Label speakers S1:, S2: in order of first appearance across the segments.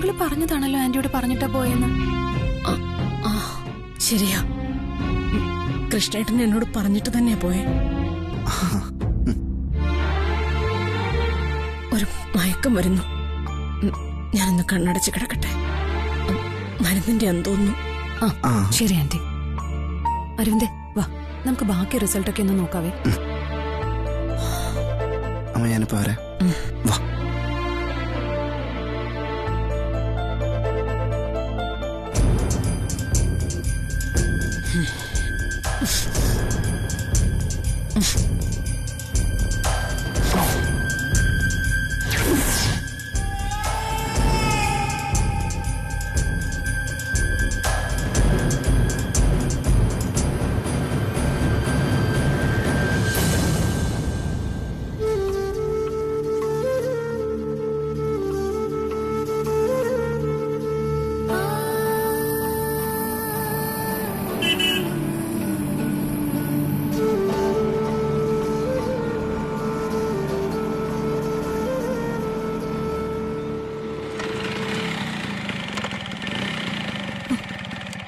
S1: Uncle പറഞ്ഞതാണല്ലോ ആന്റിയോട് പറഞ്ഞിട്ടാ പോയെന്ന്.
S2: ശരിയാ, കൃഷ്ണേട്ടൻ എന്നോട് പറഞ്ഞിട്ട് തന്നെയാ പോയെ. ഒരു മയക്കം വരുന്നു. ഞാനൊന്ന് കണ്ണടച്ച് കിടക്കട്ടെ. മരുന്നിന്റെ എന്തോന്നു.
S1: ശരി ആന്റി. അരവിന്ദേ വാ, നമുക്ക് ബാക്കി റിസൾട്ടൊക്കെ ഒന്ന് നോക്കാവേ.
S3: അമ്മ ഞാനിപ്പോ വരാം. വാ.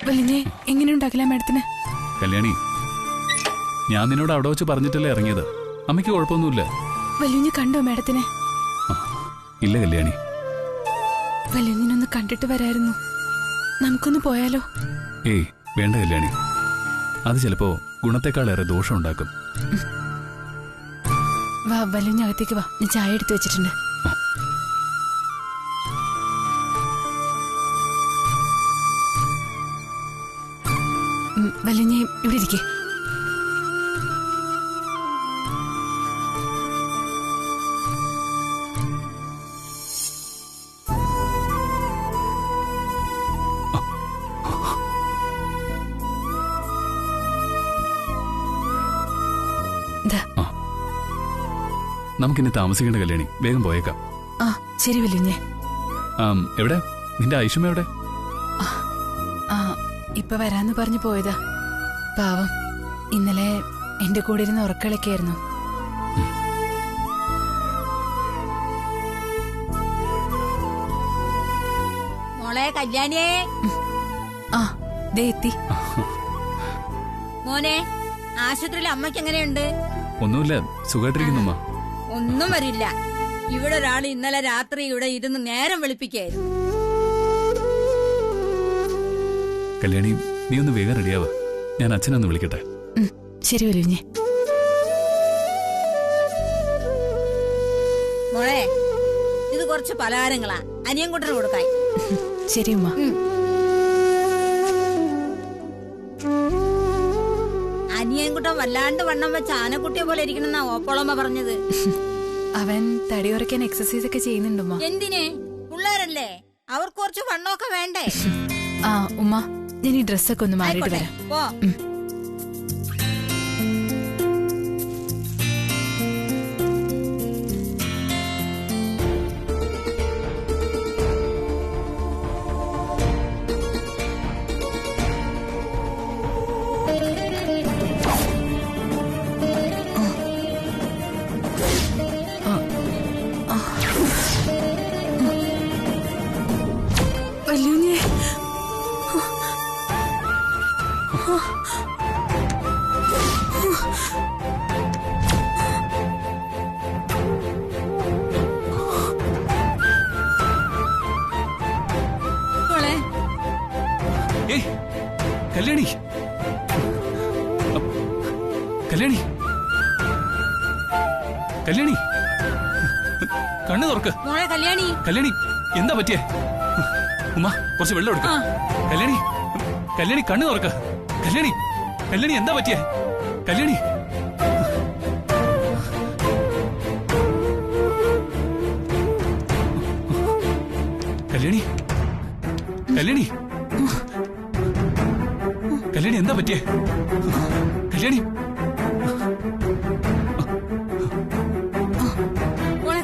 S1: വലിഞ്ഞേ എങ്ങനെയുണ്ടാക്കില്ല മാഡത്തിന്?
S4: കല്യാണി, ഞാൻ നിന്നോട് അവിടെ വെച്ച് പറഞ്ഞിട്ടല്ലേ ഇറങ്ങിയത്. അമ്മയ്ക്ക് കുഴപ്പമൊന്നുമില്ല.
S1: വലിഞ്ഞ് കണ്ടോ മാഡത്തിനെ?
S4: ഇല്ല കല്യാണി.
S1: വലിഞ്ഞിനൊന്ന് കണ്ടിട്ട് വരായിരുന്നു. നമുക്കൊന്ന് പോയാലോ?
S4: ഏയ് വേണ്ട കല്യാണി, അത് ചിലപ്പോ ഗുണത്തെക്കാളേറെ ദോഷം ഉണ്ടാക്കും.
S1: വാ വലിഞ്ഞകത്തേക്ക് വാ, ഞാൻ ചായ എടുത്തു വെച്ചിട്ടുണ്ട്. വലിഞ്ഞേ ഇവിടെ ഇരിക്കേ.
S4: നമുക്കിനി താമസിക്കേണ്ട കല്യാണി, വേഗം പോയേക്കാം.
S1: ശരി വലിഞ്ഞേ.
S4: എവിടെ നിന്റെ ഐഷും എവിടെ?
S1: ഇപ്പൊ വരാന്ന് പറഞ്ഞു പോയതാ. പാവം, ഇന്നലെ എന്റെ കൂടെ ഇരുന്ന് ഉറക്കളിക്കായിരുന്നു.
S5: മോളെ കല്യാണിയേ.
S1: ദേ എത്തി.
S5: മോനെ, ആശുപത്രിയിൽ അമ്മയ്ക്ക് എങ്ങനെയുണ്ട്?
S4: ഒന്നുമില്ല, സുഖമായിട്ടിരിക്കുന്നു.
S5: ഒന്നും വരില്ല. ഇവിടെ ഒരാൾ ഇന്നലെ രാത്രി ഇവിടെ ഇരുന്ന് നേരം വെളുപ്പിക്കായിരുന്നു.
S4: കല്യാണി, നീ ഒന്ന് വേഗം റെഡിയാവ. ഞാൻ അച്ഛനൊന്ന് വിളിക്കട്ടെ.
S1: ശരി വലിഞ്ഞേ.
S5: മോളെ, ഇത് കുറച്ച് പലഹാരങ്ങളാ അനിയൻകുട്ടന് കൊടുക്കായി.
S1: ശരി ഉമ്മ.
S5: അനിയൻകുട്ടൻ വല്ലാണ്ട് വണ്ണം വെച്ച ആനക്കുട്ടിയെ പോലെ ഇരിക്കണെന്നാ ഓപ്പോളമ്മ പറഞ്ഞത്.
S1: അവൻ തടി കുറയ്ക്കാൻ എക്സസൈസ് ഒക്കെ ചെയ്യുന്നുണ്ടുമ്മ.
S5: എന്തിനെ? പിള്ളേരല്ലേ, അവർക്ക് കുറച്ച് വണ്ണമൊക്കെ വേണ്ടേ?
S1: ഉമ്മ, ഞാൻ ഈ ഡ്രസ്സൊക്കെ ഒന്ന് മാറിയിട്ട് വരാം.
S5: പോ.
S1: വലിഞ്ഞേ.
S4: കല്യാണി, കല്യാണി, കല്യാണി, കണ്ണു തുറക്ക്.
S5: കല്യാണി,
S4: കല്യാണി, എന്താ പറ്റിയേ? ഉമ്മ, കുറച്ച് വെള്ളം എടുക്ക. കല്യാണി, കല്യാണി, കണ്ണു തുറക്ക്. കല്യാണി, കല്യാണി, എന്താ പറ്റിയേ? കല്യാണി, കല്യാണി, കല്യാണി, കല്യാണി, എന്താ പറ്റിയേ? കല്യാണി,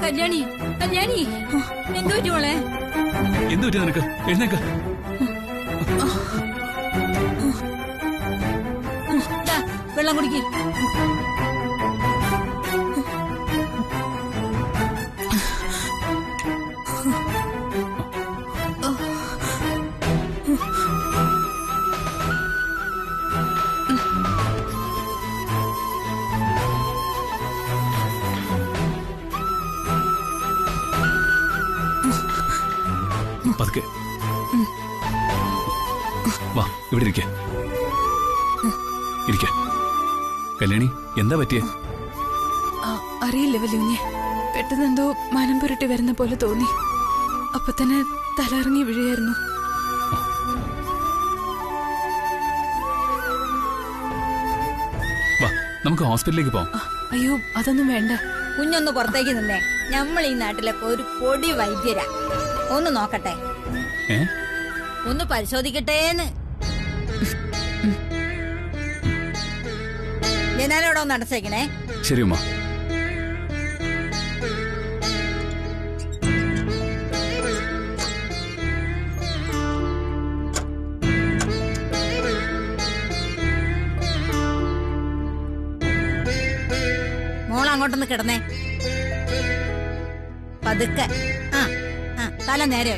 S5: കല്യാണി, കല്യാണി, എന്തു പറ്റി മോളെ?
S4: എന്തു പറ്റി നിനക്ക്? എഴുന്നേക്ക്.
S5: വെള്ളം കുടിക്ക്.
S4: പതുക്കെ വാ, ഇവിടെ ഇരിക്ക. കല്യാണി, എന്താ പറ്റിയേ?
S1: അറിയില്ല വല്യുഞ്ഞെ, പെട്ടെന്ന് എന്തോ മനം പുരട്ടി വരുന്ന പോലെ തോന്നി. അപ്പൊ തന്നെ തലയിറങ്ങി വീഴുകയായിരുന്നു.
S4: വാ, നമുക്ക് ഹോസ്പിറ്റലിലേക്ക് പോവാം.
S1: അയ്യോ, അതൊന്നും വേണ്ട.
S5: കുഞ്ഞൊന്ന് പുറത്തേക്ക് നിന്നേ. നമ്മൾ ഈ നാട്ടിലൊക്കെ ഒരു പൊടി വൈദ്യരാ. ഒന്ന് നോക്കട്ടെ, ഒന്ന് പരിശോധിക്കട്ടേന്ന്. ജനാലോടെ ഒന്ന് അടച്ചേക്കണേ.
S4: ശരി ഉമ്മ.
S5: മോൾ അങ്ങോട്ടൊന്ന് കിടന്നേ. പതുക്കെ. തല നേരെ.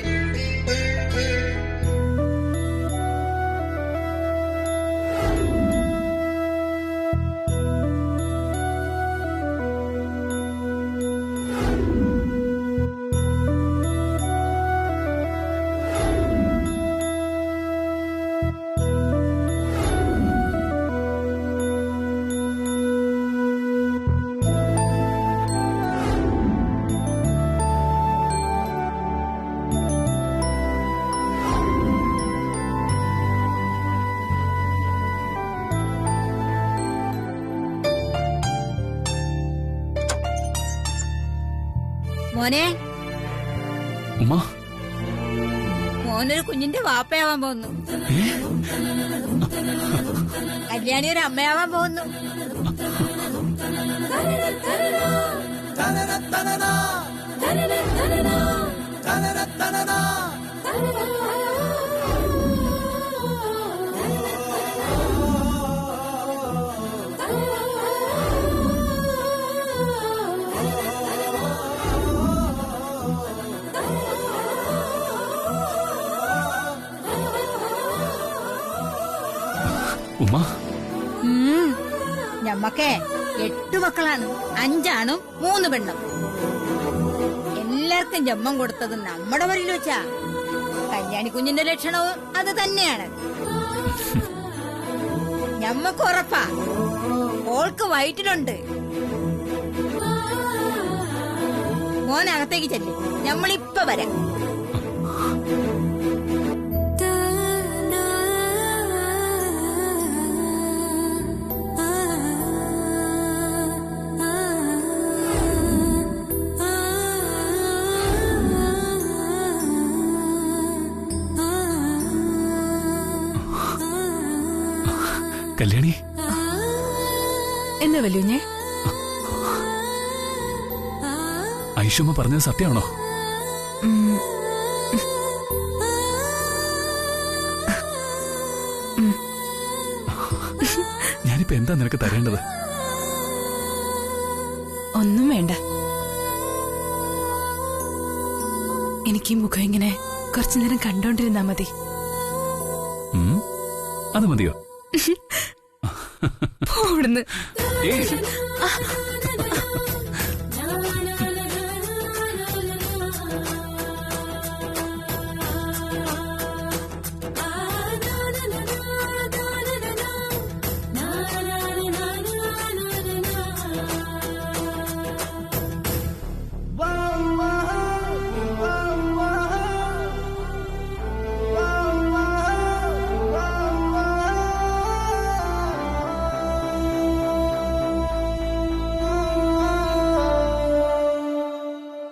S5: മോനെ,
S4: ഉമ്മ,
S5: മോനൊരു കുഞ്ഞിന്റെ വാപ്പയാവാൻ പോകുന്നു. കല്യാണി ഒരു അമ്മയാവാൻ പോകുന്നു.
S4: ഉമ്മ,
S5: ഞമ്മക്കെ 8 മക്കളാണ്. 5 ആണും 3 പെണ്ണും. എല്ലാവർക്കും ജന്മം കൊടുത്തത് നമ്മുടെ വരിൽ വെച്ചാ. കല്യാണി കുഞ്ഞിന്റെ ലക്ഷണവും അത് തന്നെയാണ്. ഞമ്മക്ക് ഉറപ്പാ, ഓൾക്ക് വയറ്റിലുണ്ട്. മോനകത്തേക്ക് ചെല്ലേ, ഞമ്മളിപ്പ വരാം.
S4: കല്യാണി,
S1: എന്താ വല്യുഞ്ഞെ?
S4: ഐഷുമ്മ പറഞ്ഞത് സത്യമാണോ? ഞാനിപ്പോ എന്താ നിനക്ക് തരേണ്ടത്?
S1: ഒന്നും വേണ്ട. എനിക്ക് ഈ മുഖം ഇങ്ങനെ കുറച്ചു നേരം കണ്ടോണ്ടിരുന്നാ മതി.
S4: അത് മതിയോ?
S1: പോടുന്ന്.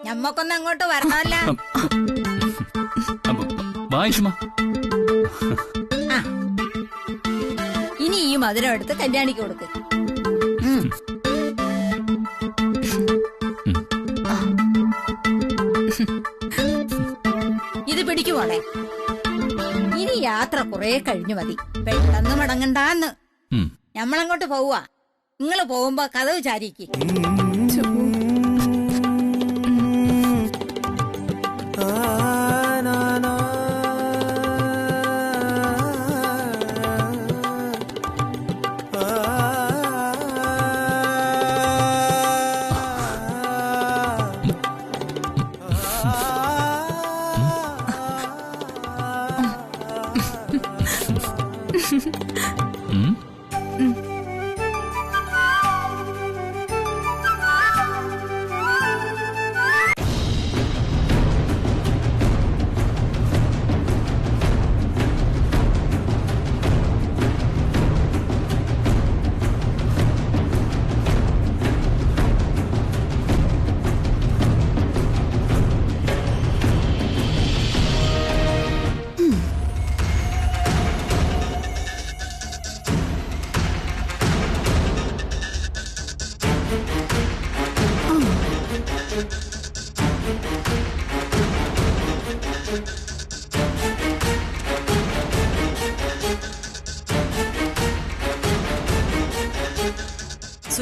S5: നമ്മക്കൊന്ന് അങ്ങോട്ട് വരണമല്ല. ഇനി ഈ മധുരം എടുത്ത് കല്യാണിക്ക് കൊടുക്ക്. ഇത് പിടിക്കുമോളെ. ഇനി യാത്ര കുറെ കഴിഞ്ഞു മതി. പെട്ടെന്ന് മടങ്ങണ്ടാന്ന്. ഞമ്മളങ്ങോട്ട് പോവാ. നിങ്ങള് പോകുമ്പോ കതവ് ചാരിക്ക്.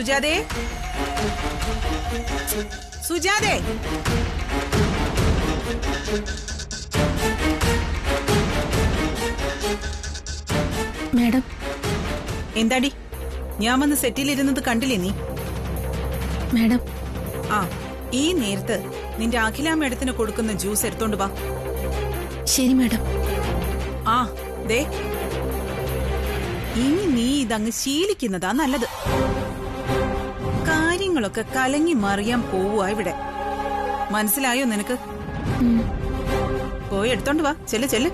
S6: സുജാതേ, സുജാതേ.
S2: മാഡം,
S6: എന്താടി, ഞാൻ വന്ന് സെറ്റിലിരുന്നത് കണ്ടില്ലേ നീ?
S2: മാഡം.
S6: ആ, ഈ നേരത്ത് നിന്റെ അഖില മേഡത്തിന് കൊടുക്കുന്ന ജ്യൂസ് എടുത്തോണ്ട് വാ.
S2: ശരി മാഡം.
S6: ആ ദേ, ഇനി നീ ഇതങ്ങ് ശീലിക്കുന്നതാ നല്ലത്. കാര്യങ്ങളൊക്കെ കലങ്ങി മറിയാൻ പോവുക ഇവിടെ. മനസ്സിലായോ നിനക്ക്? പോയി എടുത്തോണ്ട് വാ. ചെല്ല് ചെല്ല്.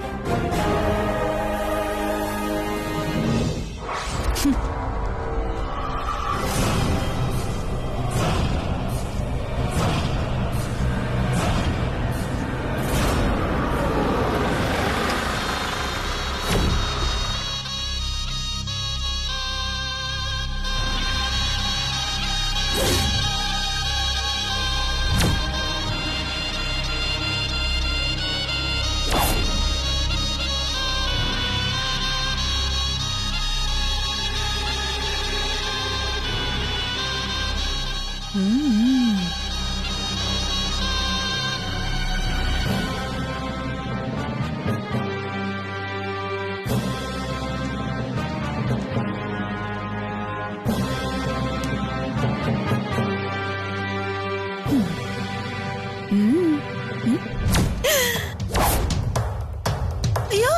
S6: അയ്യോ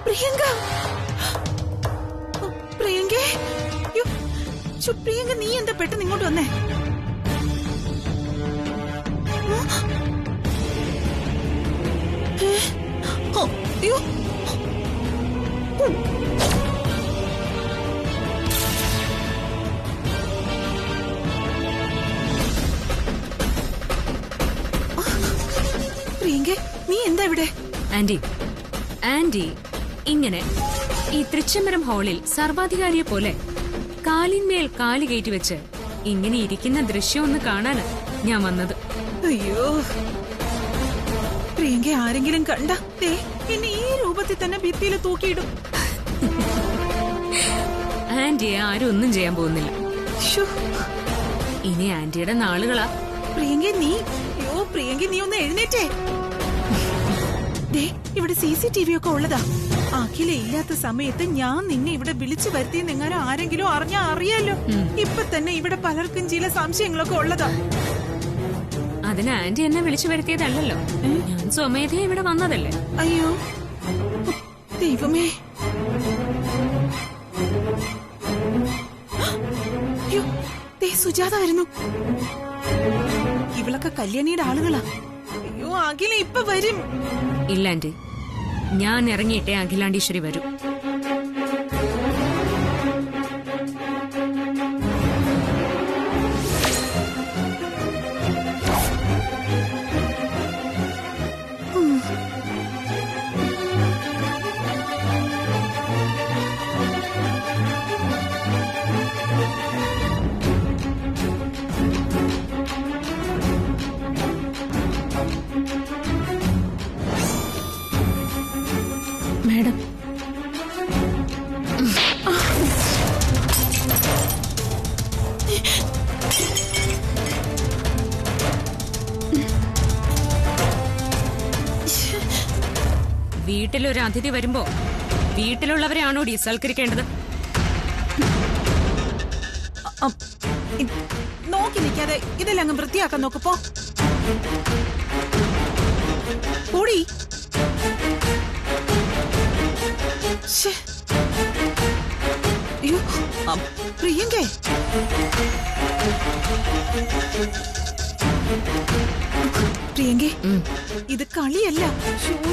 S6: പ്രിയങ്ക, പ്രിയങ്കേ, പ്രിയങ്ക നീ എന്താ പെട്ടെന്ന് ഇങ്ങോട്ട് വന്നേ? അയ്യോ, പ്രിയങ്കേ നീ എന്താ ഇവിടെ?
S7: ആന്റി, ആന്റി ഇങ്ങനെ ഈ തൃച്ചംബരം ഹാളിൽ സർവാധികാരിയെ പോലെ കാലിന്മേൽ കാല് കയറ്റി വെച്ച് ഇങ്ങനെ ഇരിക്കുന്ന ദൃശ്യം ഒന്ന് കാണാന് ഞാൻ വന്നത്.
S6: അയ്യോ പ്രിയങ്ക, ആരെങ്കിലും കണ്ട എന്നെ ഈ രൂപത്തിൽ തന്നെ ഭിത്തിയിൽ തൂക്കിയിടും.
S7: ആന്റിയെ ആരും ഒന്നും ചെയ്യാൻ പോകുന്നില്ല. ഇനി ആന്റിയുടെ നാളുകളാ.
S6: പ്രിയങ്ക നീ ഒന്ന് എഴുന്നേറ്റേ. ഇവിടെ CCTV ഒക്കെ ഉള്ളതാ. അഖില ഇല്ലാത്ത സമയത്ത് ഞാൻ നിന്നെ ഇവിടെ വിളിച്ചു വരുത്തിയെന്നെങ്ങാനും ആരെങ്കിലും അറിഞ്ഞാ അറിയാലോ. ഇപ്പൊ തന്നെ ഇവിടെ പലർക്കും ചില സംശയങ്ങളൊക്കെ ഉള്ളതാ.
S7: അതിന് ആന്റി എന്നെ വിളിച്ചു വരുത്തിയതല്ലോ, ഞാൻ സ്വമേധയെ ഇവിടെ വന്നതല്ലേ.
S6: അയ്യോ ദൈവമേ, സുജാത വരുന്നു. ഇവളൊക്കെ കല്യാണിയുടെ ആളുകളാ. അയ്യോ അഖില ഇപ്പൊ വരും.
S7: ഇല്ല ആന്റി, ഞാൻ ഇറങ്ങിയിട്ടേ അഖിലാണ്ടീശ്വരി വരൂ.
S2: മാഡം,
S7: വീട്ടിലൊരു അതിഥി വരുമ്പോ വീട്ടിലുള്ളവരെയാണോ സൽക്കരിക്കേണ്ടത്?
S6: നോക്കി നിൽക്കാതെ ഇതെല്ലാം അങ്ങ് വൃത്തിയാക്കാൻ നോക്കപ്പോ. കൂടി പ്രിയങ്കേ, പ്രിയങ്കേ ഇത് കളിയല്ല.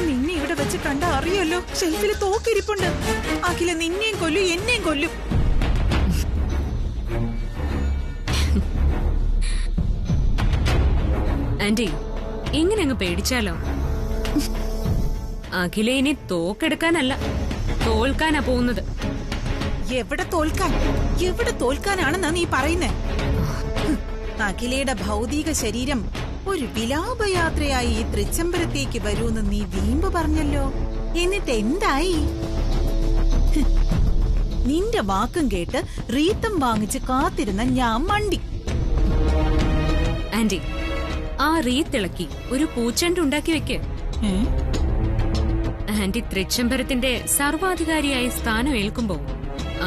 S6: നിന്നെ ഇവിടെ വെച്ച് കണ്ട അറിയല്ലോ, ഷെൽഫിൽ തോക്കിരിപ്പുണ്ട്. അഖില നിന്നെയും കൊല്ലും എന്നെയും കൊല്ലും.
S7: ആന്റി ഇങ്ങനെ അങ്ങ് പേടിച്ചാലോ? അഖില ഇനി തോക്കെടുക്കാനല്ല, തോൽക്കാനാ പോകുന്നത്.
S6: എവിടെ തോൽക്കാൻ? എവിടെ തോൽക്കാനാണെന്നാ നീ പറയുന്നേ? അഖിലയുടെ ഭൗതിക ശരീരം ഒരു വിലാപയാത്രയായി ഈ തൃച്ചംബരത്തേക്ക് വരൂന്ന് നീ വീമ്പ് പറഞ്ഞല്ലോ. എന്നിട്ട് എന്തായി? നിന്റെ വാക്കും കേട്ട് റീത്തം വാങ്ങിച്ച് കാത്തിരുന്ന ഞാൻ മണ്ടി.
S7: ആന്റി, ആ റീത്തിളക്കി ഒരു പൂച്ചെണ്ട് ഉണ്ടാക്കി വെക്ക്. ആന്റി തൃച്ചംബരത്തിന്റെ സർവാധികാരിയായി സ്ഥാനം ഏൽക്കുമ്പോ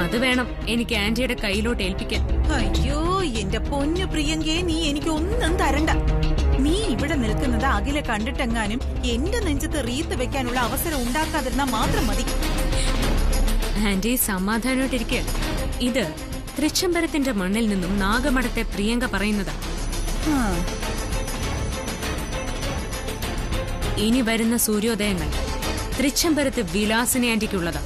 S7: അത് വേണം എനിക്ക് ആന്റിയുടെ കയ്യിലോട്ട് ഏൽപ്പിക്കാൻ.
S6: അയ്യോ എന്റെ പൊന്നു പ്രിയങ്കയെ, നീ എനിക്ക് ഒന്നും തരണ്ട. നീ ഇവിടെ നിൽക്കുന്നത് അഖിലെ കണ്ടിട്ടെങ്ങാനും എന്റെ നെഞ്ചത്ത് റീത്ത് വെക്കാനുള്ള അവസരം ഉണ്ടാക്കാതിരുന്നാ മാത്രം മതി.
S7: ആന്റി സമാധാനമായിട്ടിരിക്കുക. ഇത് തൃച്ചംബരത്തിന്റെ മണ്ണിൽ നിന്നും നാഗമഠത്തെ പ്രിയങ്ക പറയുന്നതാ. ഇനി വരുന്ന സൂര്യോദയങ്ങൾ തൃച്ചംബരത്ത് വിലാസിനി ആന്റിക്കുള്ളതാ.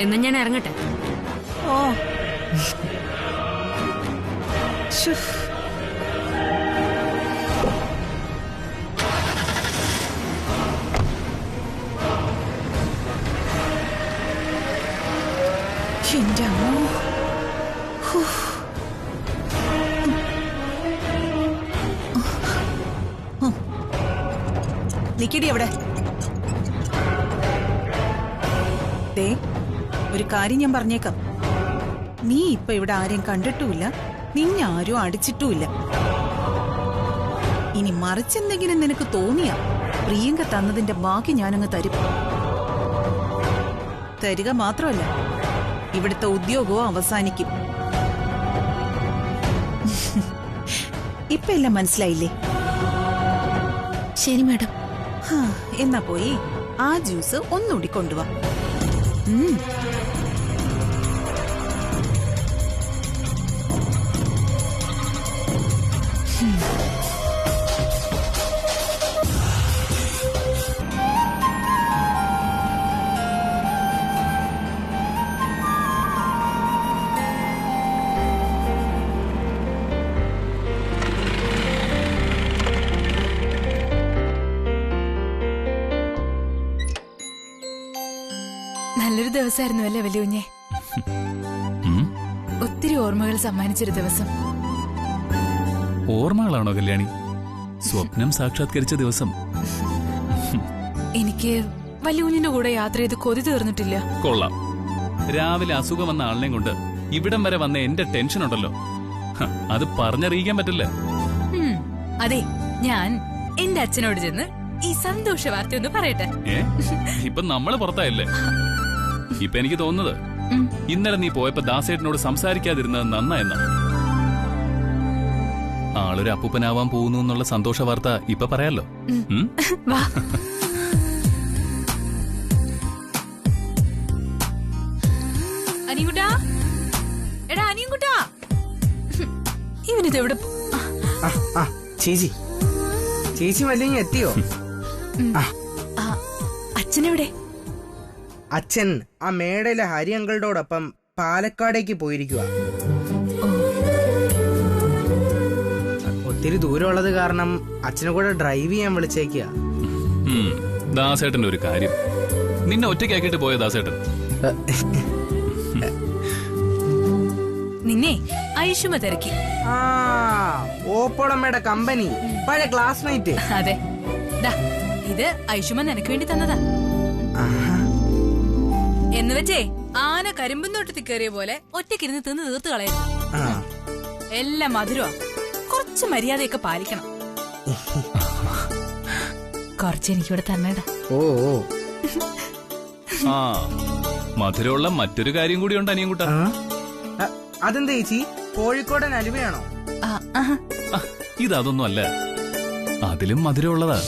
S7: എന്നാ ഞാൻ ഇറങ്ങട്ടെ.
S6: ഓ എന്റെ അമ്മോ. നിക്കടി അവിടെ. ദേ, ഒരു കാര്യം ഞാൻ പറഞ്ഞേക്കാം. നീ ഇപ്പൊ ഇവിടെ ആരെയും കണ്ടിട്ടുമില്ല, നിന്നെ ആരും അടിച്ചിട്ടുമില്ല. ഇനി മറിച്ചെന്തെങ്കിലും നിനക്ക് തോന്നിയാ പ്രിയങ്ക തന്നതിന്റെ ബാക്കി ഞാനങ്ങ് തരും. തരിക മാത്രമല്ല, ഇവിടുത്തെ ഉദ്യോഗവും അവസാനിക്കും. ഇപ്പൊ എല്ലാം മനസ്സിലായില്ലേ?
S2: ശരി മാഡം.
S6: എന്നാ പോയി ആ ജ്യൂസ് ഒന്നുകൂടി കൊണ്ടുവാ.
S1: നല്ലൊരു ദിവസമായിരുന്നു അല്ലേ വലിയുഞ്ഞെ? ഒത്തിരി ഓർമ്മകൾ സമ്മാനിച്ചൊരു ദിവസം.
S4: ഓർമ്മകളാണോ കല്യാണി? സ്വപ്നം സാക്ഷാത്കരിച്ച ദിവസം.
S1: എനിക്ക് വലിയുഞ്ഞിന്റെ കൂടെ യാത്ര ചെയ്ത് കൊതി തീർന്നിട്ടില്ല.
S4: കൊള്ളാം. രാവിലെ അസുഖം വന്ന ആളിനെ കൊണ്ട് ഇവിടം വരെ വന്ന എന്റെ ടെൻഷൻ ഉണ്ടല്ലോ, അത് പറഞ്ഞറിയിക്കാൻ പറ്റില്ല.
S1: അതെ, ഞാൻ എന്റെ അച്ഛനോട് ചെന്ന് ഈ സന്തോഷ വാർത്ത ഒന്ന് പറയട്ടെ.
S4: ഇപ്പൊ നമ്മള് പുറത്തായല്ലേ? ഇപ്പൊ എനിക്ക് തോന്നുന്നത് ഇന്നലെ നീ പോയപ്പോ ദാസേട്ടനോട് സംസാരിക്കാതിരുന്നത് നന്നായെന്ന. ആളൊരു അപ്പൂപ്പനാവാൻ പോകുന്നു എന്നുള്ള സന്തോഷ വാർത്ത ഇപ്പൊ പറയാലോ.
S1: അനിയൻകുട്ടാ, എടാ അനിയൻകുട്ടാ, ഇവനിത് എവിടെ?
S3: ചേച്ചി ചേച്ചി വല്ലതും എത്തിയോ?
S1: അച്ഛനെവിടെ?
S8: അച്ഛൻ ആ മേടയിലെ ഹരി അങ്കിളുടെയോടൊപ്പം പാലക്കാടേക്ക് പോയിരിക്കുക. ഒത്തിരി ദൂരമുള്ളത് കാരണം അച്ഛനെ കൂടെ ഡ്രൈവ് ചെയ്യാൻ വിളിച്ചേക്കുക.
S4: ദാസേട്ടന്റെ ഒരു കാര്യം, നിന്നെ ഒറ്റയ്ക്കാക്കിട്ട് പോയ ദാസേട്ടൻ.
S1: നിന്നെ ഐഷുമ തിരക്കി.
S8: ആ ഓപ്പോളമ്മയുടെ കമ്പനി, പഴയ ക്ലാസ്മേറ്റ്.
S1: അതെ, ഇത് ഐഷുമ നിനക്ക് വേണ്ടി തന്നതാ. എന്ന് വെച്ചേ ആന കരിമ്പും തോട്ടത്തിൽ കയറിയ പോലെ ഒറ്റക്കിരുന്ന് തിന്ന് തീർത്ത് കളയരുത്. എല്ലാം മധുരമാ, കുറച്ച് മര്യാദയൊക്കെ പാലിക്കണം. കുറച്ച് എനിക്കിവിടെ തന്നേടാ.
S8: ഓ
S4: ആ മധുരമുള്ള മറ്റൊരു കാര്യം കൂടി ഉണ്ട് അനിയൻകുട്ടാ.
S8: അതെന്താ ചേച്ചി, കോഴിക്കോടൻ അലുവയാണോ?
S4: ഇതൊന്നും അല്ല, അതിലും മധുരമുള്ളതാ.